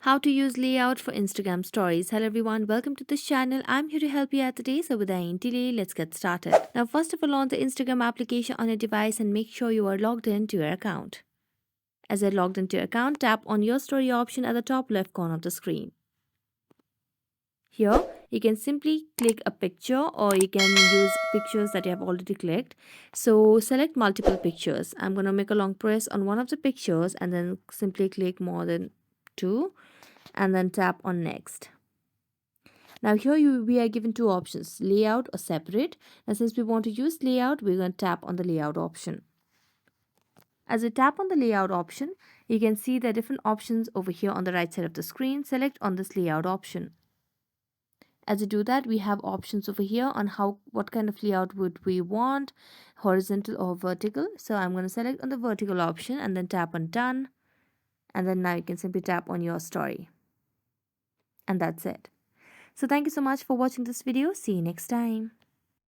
How to use layout for Instagram stories. Hello everyone, welcome to this channel. I'm here to help you out today. So without any delay, let's get started. Now first of all, launch the Instagram application on your device and make sure you are logged into your account. As you're logged into your account, tap on your story option at the top left corner of the screen. Here, you can simply click a picture or you can use pictures that you have already clicked. So select multiple pictures. I'm going to make a long press on one of the pictures and then simply click more than two and then tap on next. Now here we are given two options, layout or separate. Now since we want to use layout, we're going to tap on the layout option. As we tap on the layout option, you can see the different options over here on the right side of the screen. Select on this layout option. As we do that, we have options over here on what kind of layout would we want, horizontal or vertical. So I'm going to select on the vertical option and then tap on done. And then now you can simply tap on your story. And that's it. So thank you so much for watching this video. See you next time.